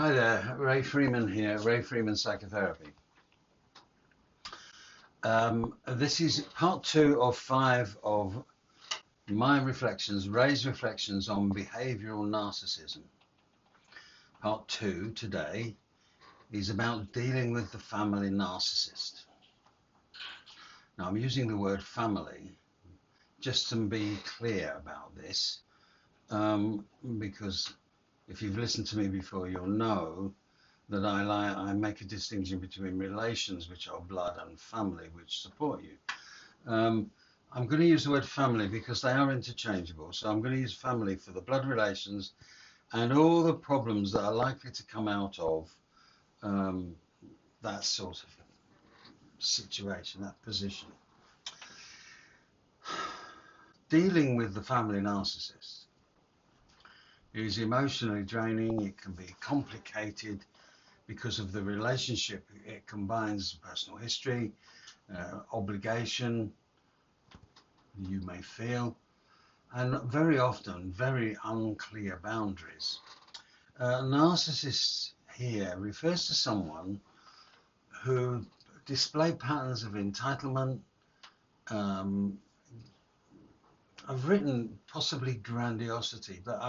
Hi there, Ray Freeman here, Ray Freeman Psychotherapy. This is part 2 of 5 of my reflections, Ray's reflections on behavioral narcissism. Part 2 today is about dealing with the family narcissist. Now I'm using the word family just to be clear about this, because if you've listened to me before, you'll know that I make a distinction between relations, which are blood, and family, which support you. I'm going to use the word family because they are interchangeable. So I'm going to use family for the blood relations and all the problems that are likely to come out of that sort of situation, that position. Dealing with the family narcissist is emotionally draining. It can be complicated because of the relationship. It combines personal history, obligation you may feel, and very often very unclear boundaries. Narcissists here refers to someone who display patterns of entitlement. I've written possibly grandiosity, but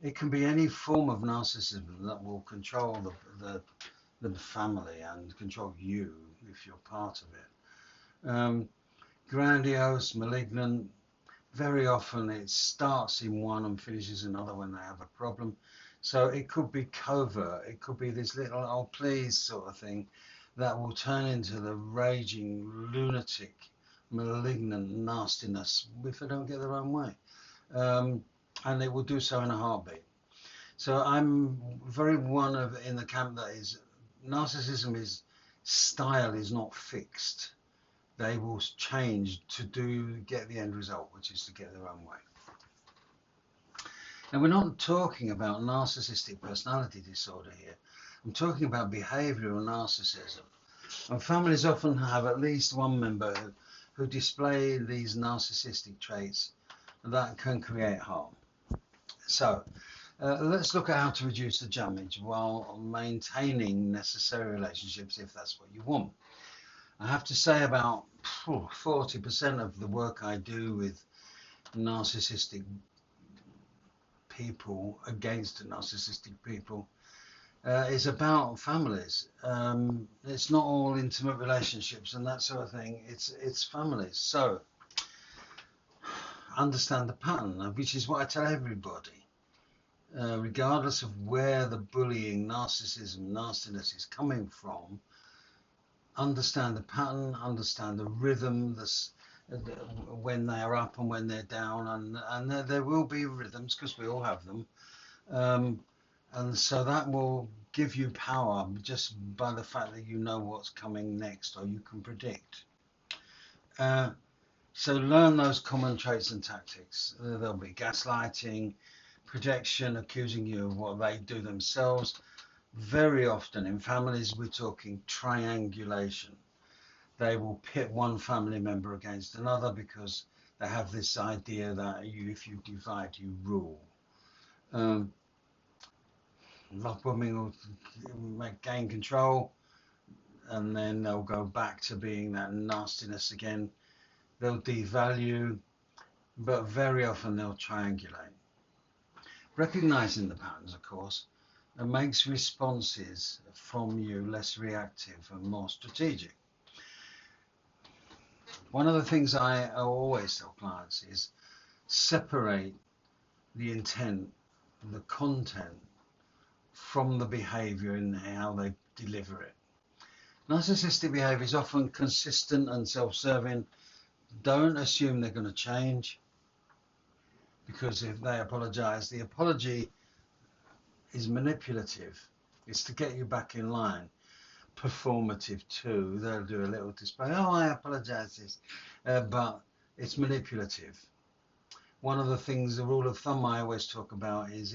it can be any form of narcissism that will control the family and control you if you're part of it. Grandiose, malignant, very often it starts in one and finishes another when they have a problem. So it could be covert, it could be this little oh please sort of thing that will turn into the raging, lunatic, malignant nastiness if they don't get their own way. And they will do so in a heartbeat. So I'm very in the camp that is narcissism is style is not fixed. They will change to get the end result, which is to get their own way. And we're not talking about narcissistic personality disorder here. I'm talking about behavioral narcissism. And families often have at least one member who display these narcissistic traits that can create harm. So let's look at how to reduce the damage while maintaining necessary relationships if that's what you want. I have to say about 40% of the work I do with narcissistic people, against narcissistic people, is about families. It's not all intimate relationships and that sort of thing. It's families. So understand the pattern, which is what I tell everybody, regardless of where the bullying, narcissism, nastiness is coming from. Understand the pattern, understand the rhythm, when they are up and when they're down, and there will be rhythms because we all have them, and so that will give you power just by the fact that you know what's coming next, or you can predict. So learn those common traits and tactics. There'll be gaslighting, projection, accusing you of what they do themselves. Very often in families we're talking triangulation. They will pit one family member against another because they have this idea that if you divide, you rule. Love bombing will gain control, and then they'll go back to being that nastiness again. They'll devalue, but very often they'll triangulate. Recognizing the patterns, of course, and makes responses from you less reactive and more strategic. One of the things I always tell clients is separate the intent, the content, from the behavior and how they deliver it. Narcissistic behavior is often consistent and self-serving. Don't assume they're going to change, because if they apologize, the apology is manipulative. It's to get you back in line. Performative too. They'll do a little display. Oh, I apologize, but it's manipulative. One of the things, the rule of thumb I always talk about is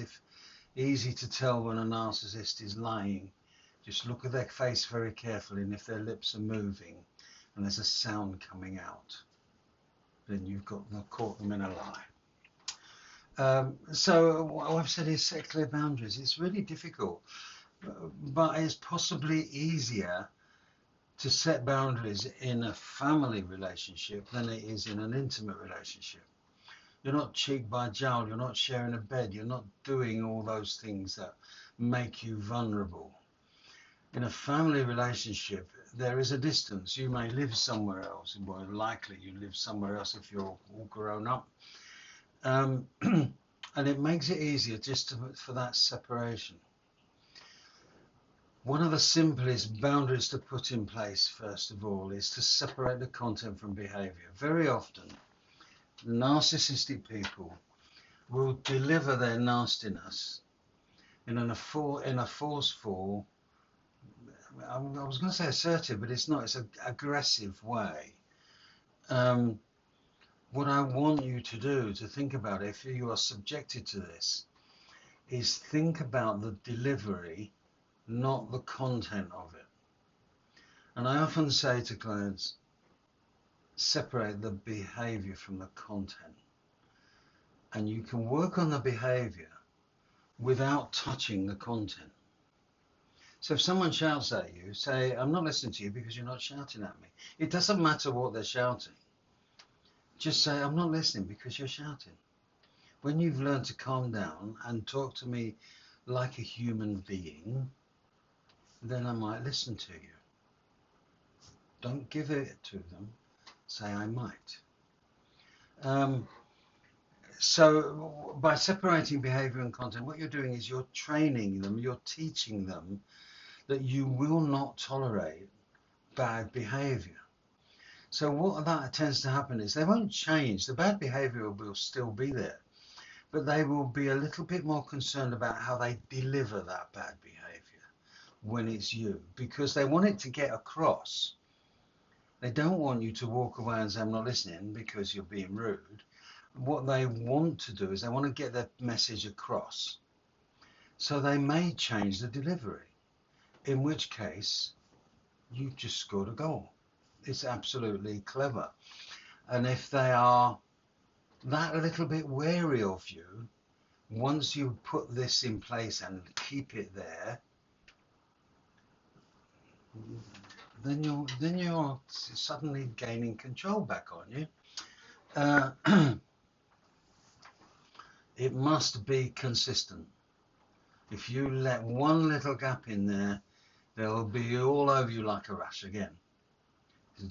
easy to tell when a narcissist is lying. Just look at their face very carefully, and if their lips are moving and there's a sound coming out, then you've caught them in a lie. So what I've said is set clear boundaries. It's really difficult. but it's possibly easier to set boundaries in a family relationship than it is in an intimate relationship. You're not cheek by jowl, you're not sharing a bed, you're not doing all those things that make you vulnerable. In a family relationship, there is a distance. You may live somewhere else, more likely you live somewhere else if you're all grown up. And it makes it easier for that separation. One of the simplest boundaries to put in place, first of all, is to separate the content from behavior. Very often, narcissistic people will deliver their nastiness in a forceful, I was going to say assertive, but it's not, it's an aggressive way. What I want you to do, to think about if you are subjected to this, is think about the delivery, not the content of it. And I often say to clients, separate the behavior from the content. And you can work on the behavior without touching the content. So if someone shouts at you, say, I'm not listening to you because you're not shouting at me. It doesn't matter what they're shouting. Just say, I'm not listening because you're shouting. When you've learned to calm down and talk to me like a human being, then I might listen to you. Don't give it to them. Say, I might. So by separating behavior and content, what you're doing is you're training them, you're teaching them that you will not tolerate bad behavior. So what that tends to happen is they won't change. The bad behavior will still be there, but they will be a little bit more concerned about how they deliver that bad behavior when it's you, because they want it to get across. They don't want you to walk away and say, I'm not listening because you're being rude. What they want to do is they want to get their message across. So they may change the delivery, in which case you've just scored a goal. It's absolutely clever. And if they are that little bit wary of you, once you put this in place and keep it there, then you're suddenly gaining control back on you. It must be consistent. If you let one little gap in there, they'll be all over you like a rash again.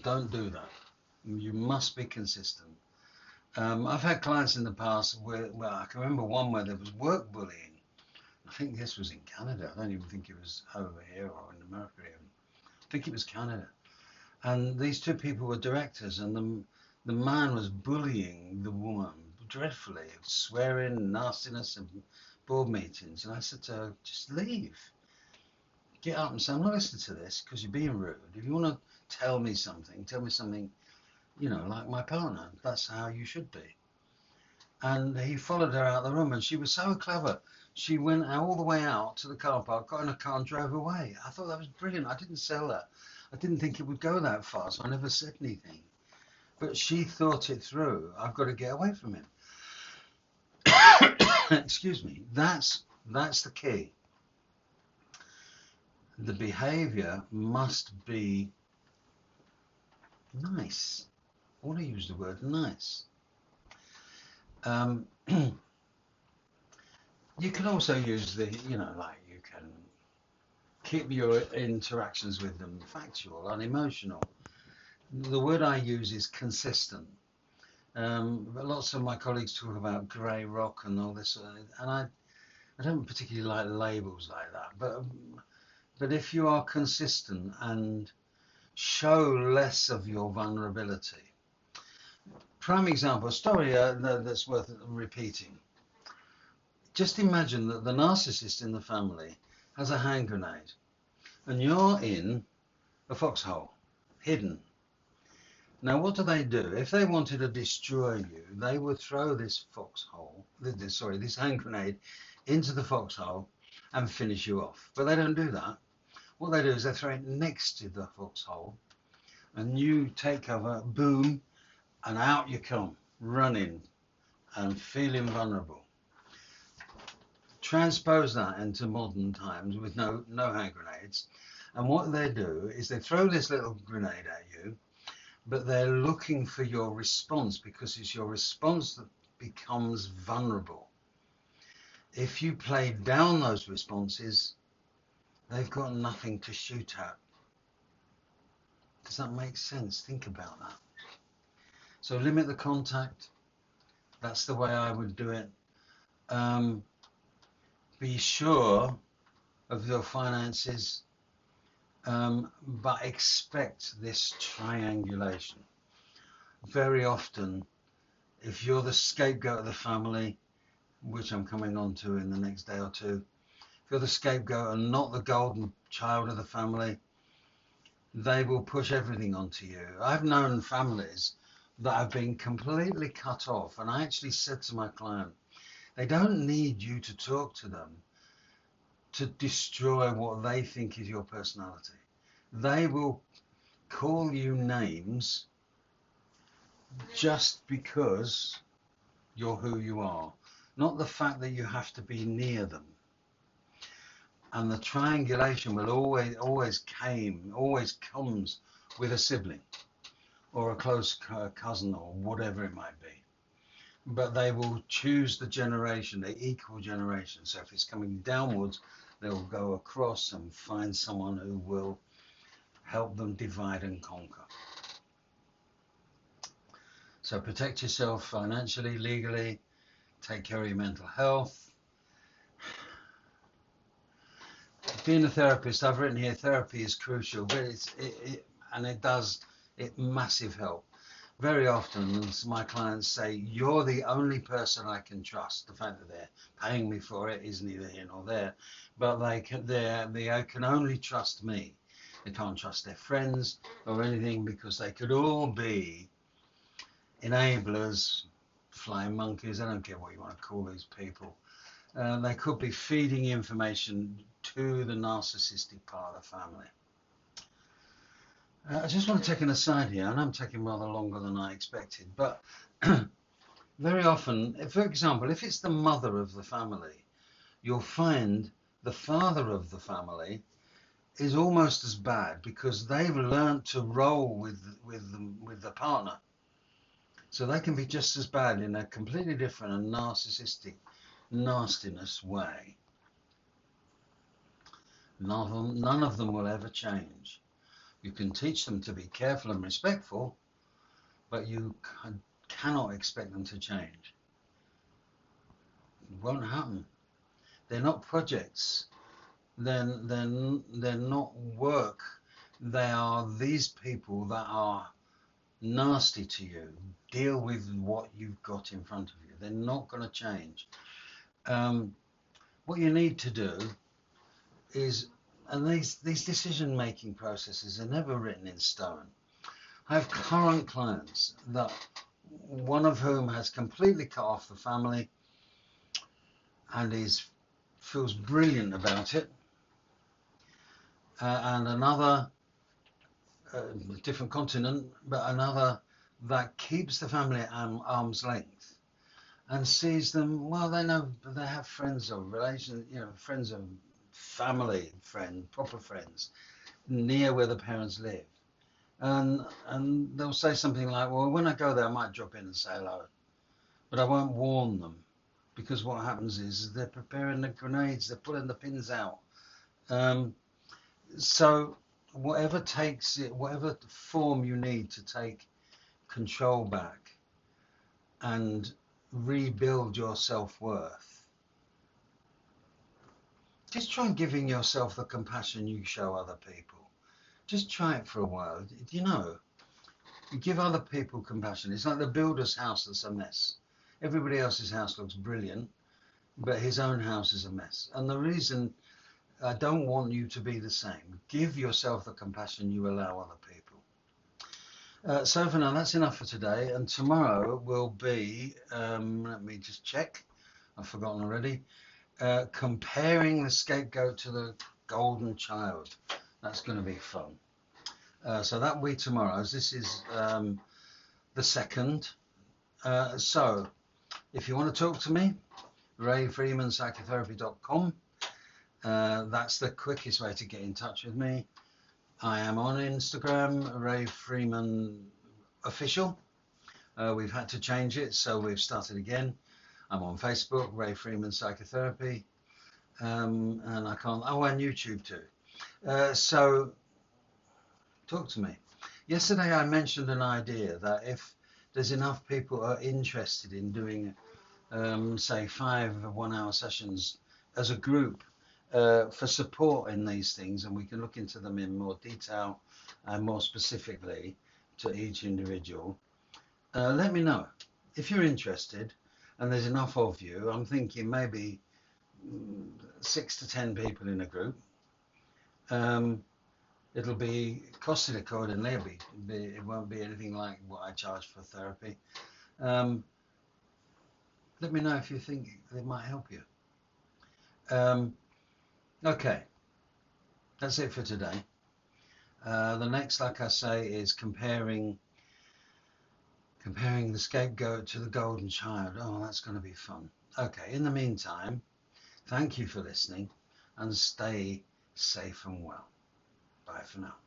Don't do that. You must be consistent. I've had clients in the past where, well, I can remember one where there was work bullying. I think this was in Canada. I don't even think it was over here or in America even. I think it was Canada. And these two people were directors, and the man was bullying the woman dreadfully, swearing, nastiness, and board meetings. And I said to her, just leave. Get up and say, I'm not listening to this because you're being rude. If you want to tell me something, you know, like my partner. That's how you should be. And he followed her out of the room, and she was so clever. She went all the way out to the car park, got in a car and drove away. I thought that was brilliant. I didn't sell that. I didn't think it would go that far, so I never said anything. But she thought it through. I've got to get away from him. Excuse me. That's the key. The behavior must be nice. I want to use the word nice. You can also use the, you know, like you can keep your interactions with them factual, unemotional. The word I use is consistent. But lots of my colleagues talk about grey rock and all this, and I don't particularly like labels like that. But if you are consistent and show less of your vulnerability. Prime example, a story that's worth repeating. Just imagine that the narcissist in the family has a hand grenade and you're in a foxhole, hidden. Now what do? If they wanted to destroy you, they would throw this this hand grenade into the foxhole and finish you off. But they don't do that. What they do is they throw it next to the foxhole and you take cover, boom, and out you come, running and feeling vulnerable. transpose that into modern times with no hand grenades, and what they do is they throw this little grenade at you, but they're looking for your response, because it's your response that becomes vulnerable. If you play down those responses, they've got nothing to shoot at. Does that make sense? Think about that. So limit the contact. That's the way I would do it. Be sure of your finances, but expect this triangulation. Very often, if you're the scapegoat of the family, which I'm coming on to in the next day or two, if you're the scapegoat and not the golden child of the family, they will push everything onto you. I've known families that have been completely cut off, and I actually said to my client, they don't need you to talk to them to destroy what they think is your personality. They will call you names just because you're who you are, not the fact that you have to be near them. And the triangulation will always comes with a sibling or a close cousin or whatever it might be. But they will choose the generation, the equal generation. So if it's coming downwards, they'll go across and find someone who will help them divide and conquer. So protect yourself financially, legally, take care of your mental health. Being a therapist, I've written here, therapy is crucial, but it massive help. Very often, as my clients say, you're the only person I can trust. The fact that they're paying me for it is neither here nor there, but they can only trust me. They can't trust their friends or anything, because they could all be enablers, flying monkeys. I don't care what you want to call these people. They could be feeding information to the narcissistic part of the family. I just want to take an aside here, and I'm taking rather longer than I expected, but very often, for example, if it's the mother of the family, you'll find the father of the family is almost as bad, because they've learned to roll with the partner. So they can be just as bad in a completely different and narcissistic nastiness way. None of them will ever change. You can teach them to be careful and respectful, but you cannot expect them to change. It won't happen. They're not projects. They're not work. They are these people that are nasty to you. Deal with what you've got in front of you. They're not going to change. What you need to do is, and these decision-making processes are never written in stone. I have current clients that one of whom has completely cut off the family and feels brilliant about it, and another, different continent, but another that keeps the family at arm's length and sees them, well, they know they have friends or relations, friends of family, proper friends, near where the parents live. And they'll say something like, well, when I go there, I might drop in and say hello, but I won't warn them, because what happens is they're preparing the grenades, they're pulling the pins out. So whatever form you need to take control back and rebuild your self-worth, just try giving yourself the compassion you show other people. Just try it for a while. You give other people compassion. It's like the builder's house that's a mess. Everybody else's house looks brilliant, but his own house is a mess. And the reason I don't want you to be the same. Give yourself the compassion you allow other people. So for now, that's enough for today. And tomorrow will be, let me just check. I've forgotten already. Comparing the scapegoat to the golden child. That's going to be fun. So that will be tomorrow's. This is the 2nd. So if you want to talk to me, rayfreemanpsychotherapy.com. That's the quickest way to get in touch with me. I am on Instagram, Ray Freeman Official. We've had to change it, so we've started again. I'm on Facebook, Ray Freeman Psychotherapy, and I can't. Oh, and YouTube too. So talk to me. Yesterday I mentioned an idea that if there's enough people who are interested in doing, say, 5 1-hour sessions as a group for support in these things, and we can look into them in more detail and more specifically to each individual, let me know. If you're interested and there's enough of you, I'm thinking maybe 6 to 10 people in a group. It'll be costed accordingly. It won't be anything like what I charge for therapy. Let me know if you think it might help you. Okay, that's it for today. The next, like I say, is comparing the scapegoat to the golden child. Oh, that's going to be fun. Okay, in the meantime, thank you for listening and stay safe and well. Bye for now.